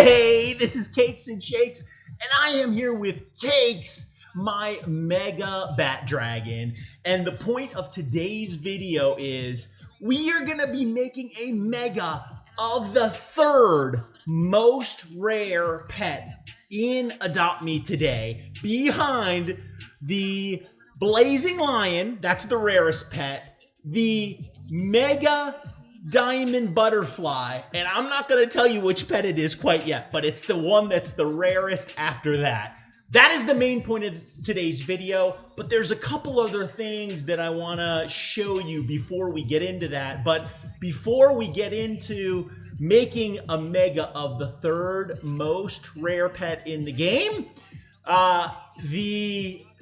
Hey, this is Cakes and Shakes, and I am here with Cakes, my mega bat dragon. And the point of today's video is we are gonna be making a mega of the third most rare pet in Adopt Me today, behind the blazing lion, that's the rarest pet, the mega diamond butterfly, and I'm not going to tell you which pet it is quite yet, but it's the one that's the rarest after that. That is the main point of today's video, but there's a couple other things that I want to show you before we get into that. But before we get into making a mega of the third most rare pet in the game,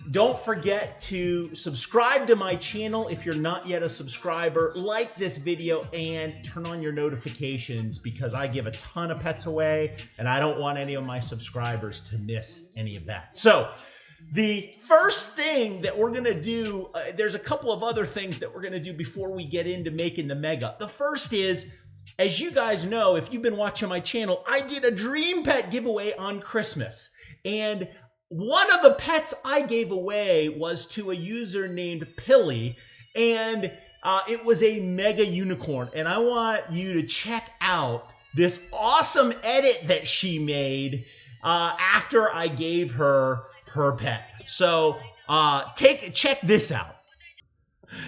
don't forget to subscribe to my channel if you're not yet a subscriber, like this video, and turn on your notifications because I give a ton of pets away and I don't want any of my subscribers to miss any of that. So the first thing that we're gonna do, there's a couple of other things that we're gonna do before we get into making the mega. The first is, as you guys know, if you've been watching my channel, I did a dream pet giveaway on Christmas, and one of the pets I gave away was to a user named Pilly, and it was a mega unicorn. And I want you to check out this awesome edit that she made after I gave her her pet. So check this out.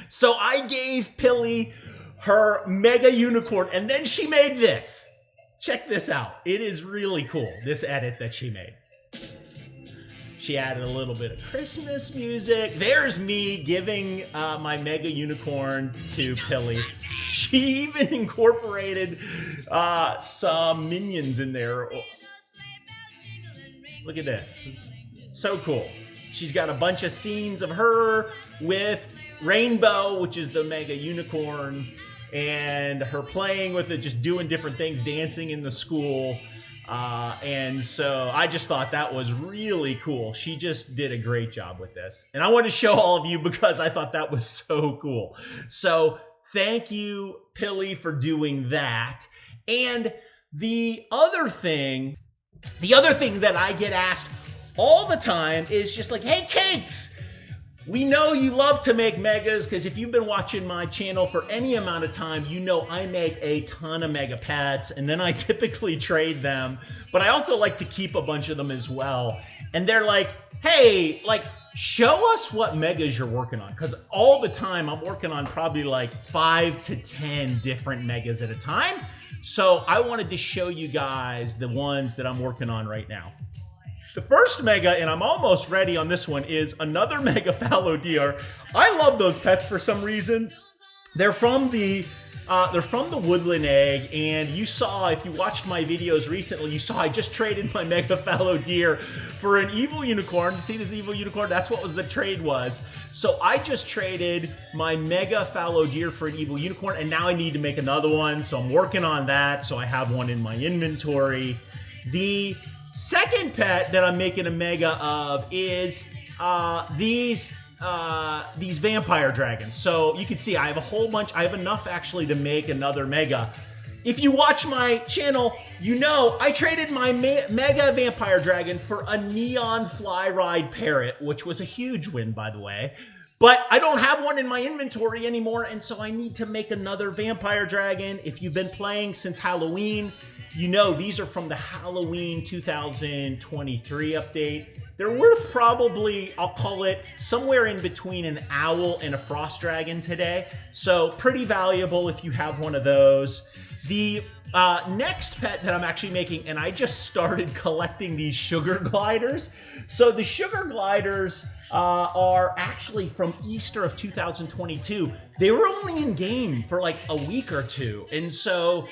So I gave Pilly her mega unicorn, and then she made this. Check this out. It is really cool, this edit that she made. She added a little bit of Christmas music. There's me giving my mega unicorn to Pilly. She even incorporated some minions in there. Look at this. So cool. She's got a bunch of scenes of her with Rainbow, which is the mega unicorn, and her playing with it, just doing different things, dancing in the school. And so I just thought that was really cool. She just did a great job with this. And I want to show all of you because I thought that was so cool. So thank you, Pilly, for doing that. And the other thing that I get asked all the time is just like, hey, Cakes, we know you love to make megas, because if you've been watching my channel for any amount of time, you know I make a ton of mega pets, and then I typically trade them, but I also like to keep a bunch of them as well. And they're like, hey, like, show us what megas you're working on, because all the time I'm working on probably like 5 to 10 different megas at a time. So I wanted to show you guys the ones that I'm working on right now. The first mega, and I'm almost ready on this one, is another mega fallow deer. I love those pets for some reason. They're from the woodland egg, and you saw, if you watched my videos recently, you saw I just traded my mega fallow deer for an evil unicorn. See this evil unicorn? That's what the trade was. So I just traded my mega fallow deer for an evil unicorn, and now I need to make another one. So I'm working on that. So I have one in my inventory. The second pet that I'm making a mega of is these vampire dragons. So you can see I have a whole bunch. I have enough actually to make another mega. If you watch my channel, you know I traded my mega vampire dragon for a neon fly ride parrot, which was a huge win, by the way. But I don't have one in my inventory anymore, and so I need to make another vampire dragon. If you've been playing since Halloween, you know these are from the Halloween 2023 update. They're worth probably, I'll call it, somewhere in between an owl and a frost dragon today. So pretty valuable if you have one of those. The next pet that I'm actually making, and I just started collecting these sugar gliders. So the sugar gliders are actually from Easter of 2022. They were only in game for like a week or two, and so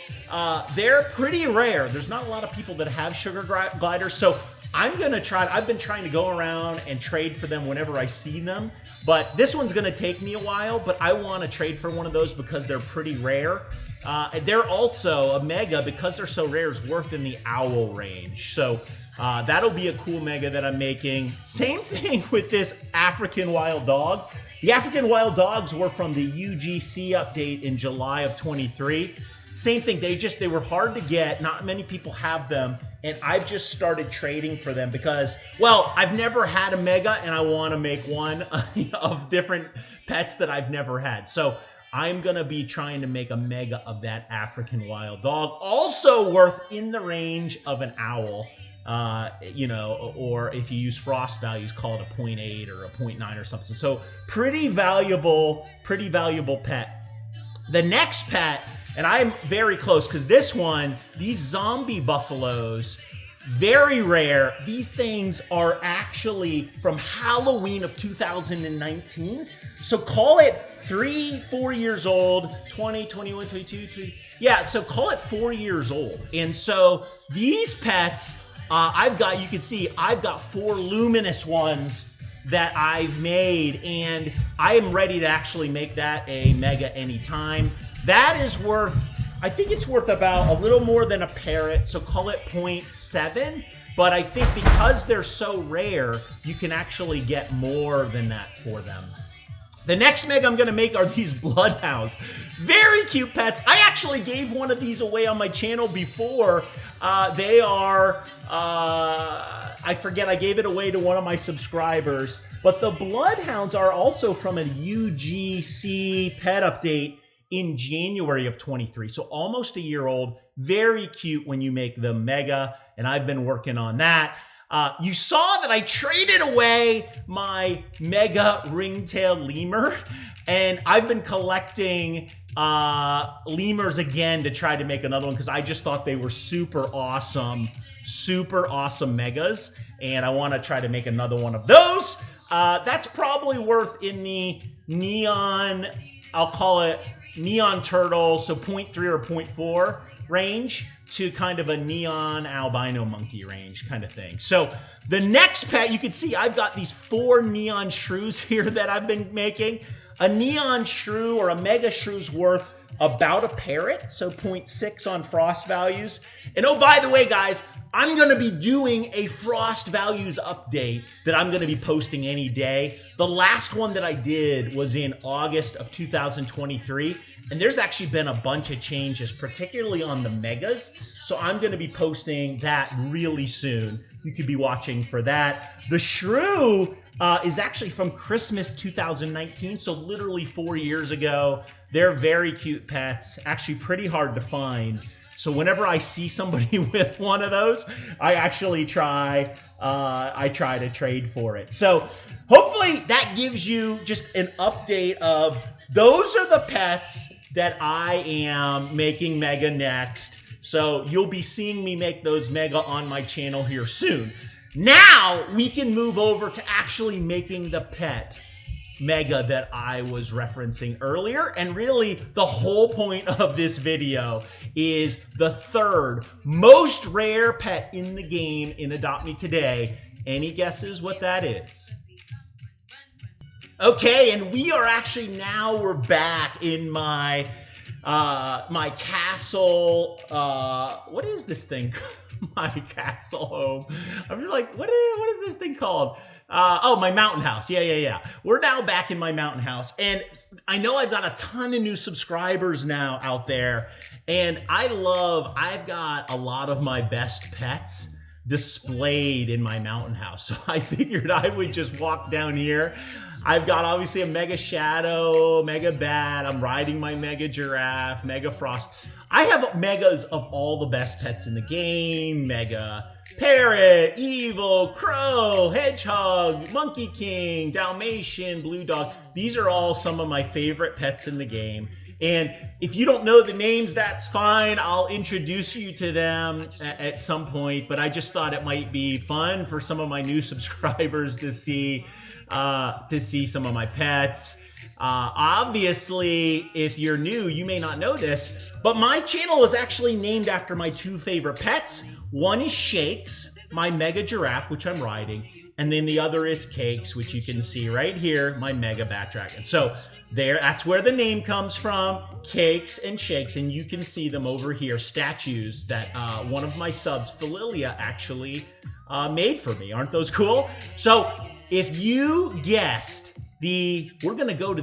they're pretty rare. There's not a lot of people that have sugar gliders, so I'm gonna try. I've been trying to go around and trade for them whenever I see them, but this one's gonna take me a while, but I want to trade for one of those because they're pretty rare. They're also a mega, because they're so rare, is worth in the owl range. So that'll be a cool mega that I'm making. Same thing with this African wild dog. The African wild dogs were from the UGC update in July of 23. Same thing, they were hard to get, not many people have them, and I've just started trading for them because, well, I've never had a mega and I want to make one of different pets that I've never had. So I'm going to be trying to make a mega of that African wild dog, also worth in the range of an owl. You know, or if you use frost values, call it a 0.8 or a 0.9 or something. So pretty valuable pet. The next pet, and I'm very close because this one, these zombie buffaloes, very rare. These things are actually from Halloween of 2019. So call it 3-4 years old, 20, 21, 22, 23. Yeah, so call it 4 years old. And so these pets, I've got, you can see, I've got 4 luminous ones that I've made, and I am ready to actually make that a mega anytime. That is worth, I think it's worth about a little more than a parrot, so call it 0.7. But I think because they're so rare, you can actually get more than that for them. The next mega I'm going to make are these bloodhounds. Very cute pets. I actually gave one of these away on my channel before. They are, I forget, I gave it away to one of my subscribers. But the bloodhounds are also from a UGC pet update in January of 23. So almost a year old. Very cute when you make the mega. And I've been working on that. You saw that I traded away my mega ringtail lemur, and I've been collecting lemurs again to try to make another one because I just thought they were super awesome megas, and I want to try to make another one of those. That's probably worth in the neon, I'll call it neon turtle, so 0.3 or 0.4 range, to kind of a neon albino monkey range kind of thing. So the next pet, you can see I've got these 4 neon shrews here that I've been making. A neon shrew or a mega shrew's worth about a parrot, so 0.6 on frost values. And oh, by the way, guys, I'm going to be doing a frost values update that I'm going to be posting any day. The last one that I did was in August of 2023, and there's actually been a bunch of changes, particularly on the megas. So I'm going to be posting that really soon. You could be watching for that. The shrew is actually from Christmas 2019, so literally 4 years ago. They're very cute pets, actually pretty hard to find. So whenever I see somebody with one of those, I actually try to trade for it. So hopefully that gives you just an update of those are the pets that I am making mega next. So you'll be seeing me make those mega on my channel here soon. Now we can move over to actually making the pet mega that I was referencing earlier. And really the whole point of this video is the 3rd most rare pet in the game in Adopt Me Today. Any guesses what that is? Okay, and we are actually now, we're back in my my castle, what is this thing? My castle home. I'm like, what is this thing called? Oh, my mountain house. Yeah. We're now back in my mountain house. And I know I've got a ton of new subscribers now out there. And I've got a lot of my best pets displayed in my mountain house. So I figured I would just walk down here. I've got obviously a mega shadow, mega bat. I'm riding my mega giraffe, mega frost. I have megas of all the best pets in the game. Mega parrot, evil, crow, hedgehog, monkey king, Dalmatian, blue dog. These are all some of my favorite pets in the game. And if you don't know the names, that's fine. I'll introduce you to them at some point. But I just thought it might be fun for some of my new subscribers to see some of my pets. Obviously, if you're new, you may not know this, but my channel is actually named after my 2 favorite pets. One is Shakes, my mega giraffe, which I'm riding, and then the other is Cakes, which you can see right here, my mega bat dragon. So that's where the name comes from, Cakes and Shakes, and you can see them over here, statues that one of my subs, Phililia, actually made for me. Aren't those cool? So if you guessed we're gonna go to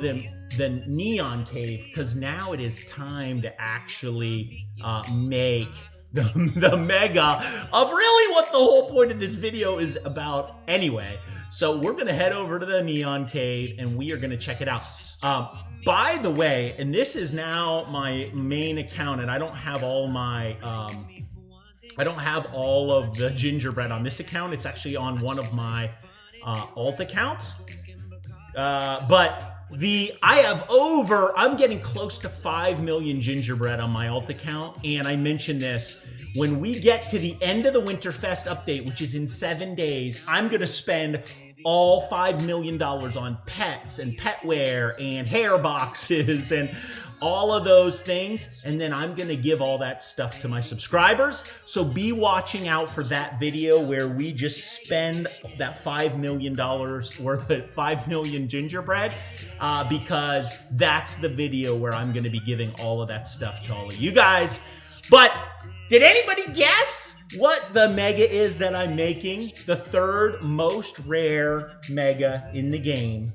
the Neon Cave, because now it is time to actually make the mega of really what the whole point of this video is about anyway. So we're gonna head over to the Neon Cave and we are gonna check it out. By the way, and this is now my main account, and I don't have all my I don't have all of the gingerbread on this account. It's actually on one of my alt accounts. But I'm getting close to 5 million gingerbread on my alt account, and I mentioned this. When we get to the end of the Winterfest update, which is in 7 days, I'm gonna spend all $5 million on pets and petware and hair boxes and all of those things, and then I'm gonna give all that stuff to my subscribers. So be watching out for that video where we just spend that $5 million worth of 5 million gingerbread, because that's the video where I'm gonna be giving all of that stuff to all of you guys. But did anybody guess what the mega is that I'm making? The third most rare mega in the game.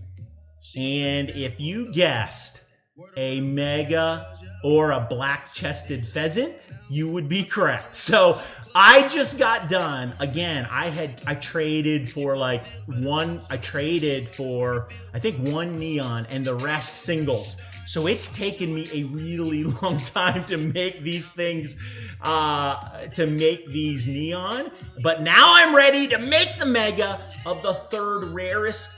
And if you guessed a mega or a black-chested pheasant, you would be correct. So I just got done. Again, I traded for I think one neon and the rest singles. So it's taken me a really long time to make these things, to make these neon. But now I'm ready to make the mega of the third rarest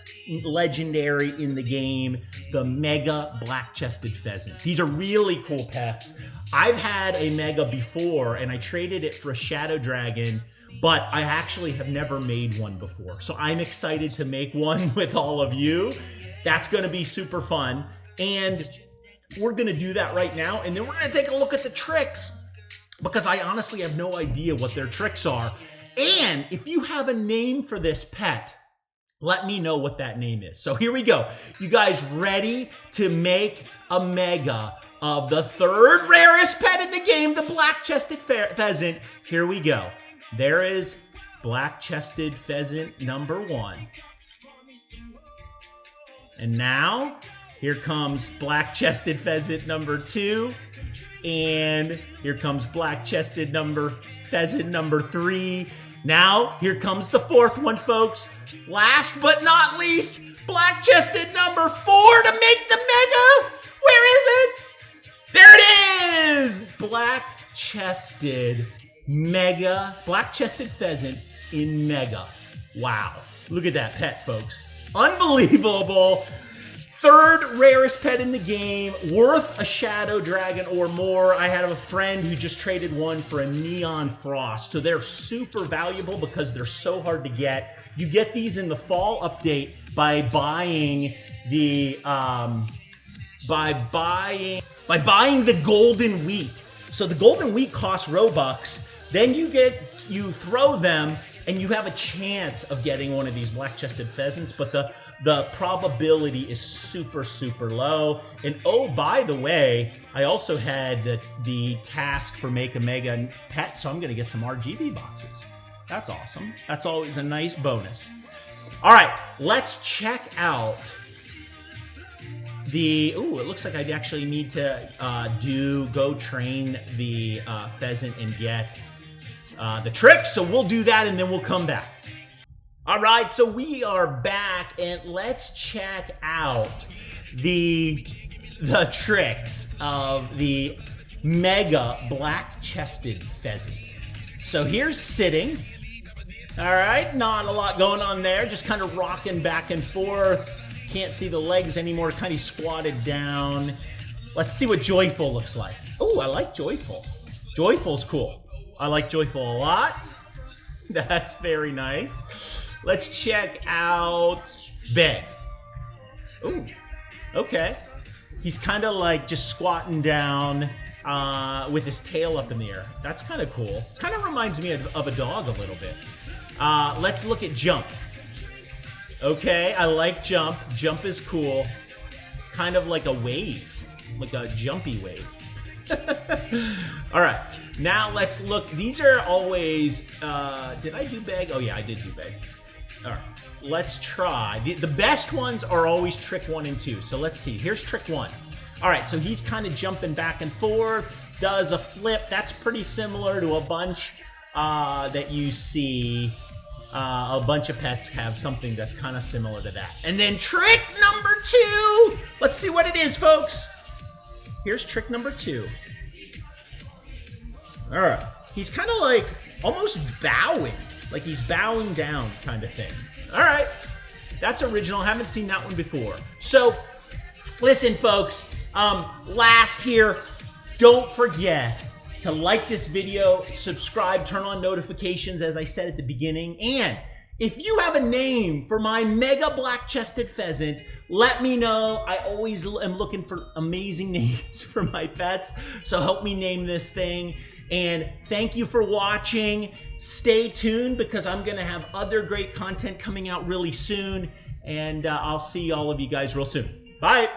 legendary in the game, the mega black-chested pheasant. These are really cool pets. I've had a mega before and I traded it for a shadow dragon, but I actually have never made one before. So I'm excited to make one with all of you. That's gonna be super fun. And we're gonna do that right now, and then we're gonna take a look at the tricks, because I honestly have no idea what their tricks are. And if you have a name for this pet, let me know what that name is. So here we go. You guys ready to make a mega of the third rarest pet in the game, the black-chested pheasant? Here we go. There is black-chested pheasant number 1. And now, here comes black-chested pheasant number 2. And here comes black-chested pheasant number 3. Now, here comes the 4th one, folks. Last but not least, black-chested number 4 to make the mega. Where is it? There it is! Black-chested black-chested pheasant in mega. Wow. Look at that pet, folks. Unbelievable. Third rarest pet in the game, worth a shadow dragon or more. I had a friend who just traded one for a neon frost. So they're super valuable because they're so hard to get. You get these in the fall update by buying the the golden wheat. So the golden wheat costs Robux. Then you throw them and you have a chance of getting one of these black-chested pheasants, but the probability is super, super low. And oh, by the way, I also had the task for make a mega pet, so I'm gonna get some RGB boxes. That's awesome. That's always a nice bonus. All right, let's check out it looks like I actually need to go train the pheasant and get the tricks, so we'll do that and then we'll come back. All right, so we are back and let's check out the tricks of the mega black-chested pheasant. So here's sitting. All right, not a lot going on there, just kind of rocking back and forth. Can't see the legs anymore, kind of squatted down. Let's see what Joyful looks like. Oh, I like Joyful. Joyful's cool. I like Joyful a lot. That's very nice. Let's check out Bed. Ooh, okay. He's kind of like just squatting down with his tail up in the air. That's kind of cool. Kind of reminds me of a dog a little bit. Let's look at Jump. Okay, I like Jump. Jump is cool. Kind of like a wave, like a jumpy wave. All right, now let's look. These are always, did I do Beg? Oh yeah, I did do Beg. All right, let's try. The best ones are always trick 1 and 2. So let's see. Here's trick 1. All right, so he's kind of jumping back and forth, does a flip. That's pretty similar to a bunch that you see. A bunch of pets have something that's kind of similar to that. And then trick number 2. Let's see what it is, folks. Here's trick number 2. All right. He's kind of like almost bowing. Like he's bowing down kind of thing. All right. That's original. Haven't seen that one before. So, listen, folks. Last here, don't forget to like this video, subscribe, turn on notifications, as I said at the beginning. And if you have a name for my mega black-chested pheasant, let me know. I always am looking for amazing names for my pets. So help me name this thing. And thank you for watching. Stay tuned because I'm going to have other great content coming out really soon. And I'll see all of you guys real soon. Bye.